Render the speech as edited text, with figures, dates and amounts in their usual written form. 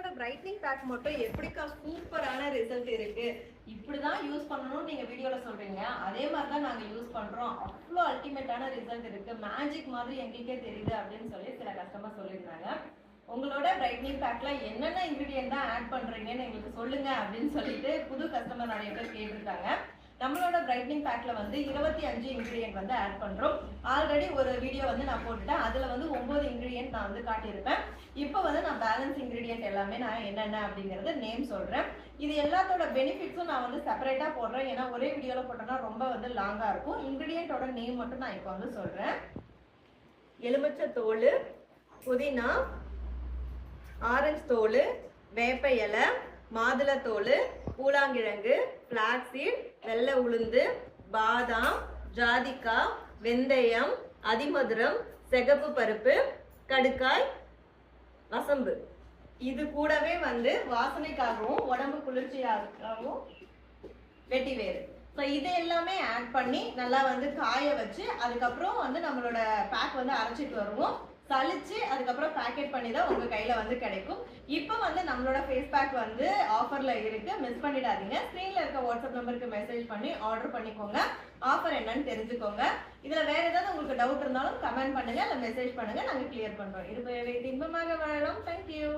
நம்மளோட brightening back மட்டும் எப்படிக்கா சூப்பரான ரிசல்ட் இருக்கு, இப்படிதான் யூஸ் பண்ணணும்னு நீங்க வீடியோல சொல்றீங்க, அதே மாதிரி தான் நாங்க யூஸ் பண்றோம், அவ்வளோ அல்டிமேட்டான ரிசல்ட் இருக்கு, மேஜிக் மாதிரி எங்களுக்கே தெரியுது அப்படின்னு சொல்லி சில கஸ்டமர் சொல்லியிருந்தாங்க. உங்களோட பிரைட்னிங் பேக்ல என்னென்ன இன்கிரீடியன்ட் தான் ஆட் பண்றீங்கன்னு எங்களுக்கு சொல்லுங்க அப்படின்னு சொல்லிட்டு புது கஸ்டமர் நிறைய பேர் கேட்டிருக்காங்க. நம்மளோட பிரைட்னிங் பேக்ல வந்து 25 இன்கிரீடியன்ட் வந்து ஆட் பண்றோம். ஆல்ரெடி ஒரு வீடியோ வந்து நான் போட்டுட்டேன், அதுல வந்து 9 இன்கிரீடியன்ட் நான் வந்து காட்டியிருப்பேன். இப்போ வந்து நான் பேலன்ஸ் இன்கிரீடியன்ட் எல்லாமே நான் என்னென்ன அப்படிங்கறது நேம் சொல்றேன். இது எல்லாத்தோட பெனிஃபிட்ஸும் நான் வந்து செப்பரேட்டா போடுறேன், ஏன்னா ஒரே வீடியோல போட்டோம்னா ரொம்ப வந்து லாங்கா இருக்கும். இன்கிரீடியன்ட்டோட நேம் மட்டும் நான் இப்போ வந்து சொல்றேன். எலுமிச்சை தோல், புதினா, ஆரஞ்சு தோல், வேப்ப இலை, மாதுளத்தோல், பூலாங்கிழங்கு, பிளாக்ஸீட், வெள்ளை உளுந்து, பாதாம், ஜாதிக்காய், வெந்தயம், அதிமதுரம், சிகப்பு பருப்பு, கடுக்காய், வசம்பு. இது கூடவே வந்து வாசனைக்காகவும் உடம்பு குளிர்ச்சியாகவும் வெட்டி வேறு. ஸோ இது எல்லாமே ஆட் பண்ணி நல்லா வந்து காய வச்சு அதுக்கப்புறம் வந்து நம்மளோட பேக் வந்து அரைச்சிட்டு வருவோம். சலிச்சு அதுக்கப்புறம் பேக்கெட் பண்ணி தான் உங்க கையில வந்து கிடைக்கும். இப்போ வந்து நம்மளோட ஃபேஸ் பேக் வந்து ஆஃபர்ல இருக்கு, மிஸ் பண்ணிடாதீங்க. ஸ்கிரீன்ல இருக்க வாட்ஸ்அப் நம்பருக்கு மெசேஜ் பண்ணி ஆர்டர் பண்ணிக்கோங்க. ஆஃபர் என்னன்னு தெரிஞ்சுக்கோங்க. இதுல வேற ஏதாவது உங்களுக்கு டவுட் இருந்தாலும் கமெண்ட் பண்ணுங்க, இல்ல மெசேஜ் பண்ணுங்க, நாங்க கிளியர் பண்றோம். இது இன்பமாக வாழலாம். தேங்க்யூ.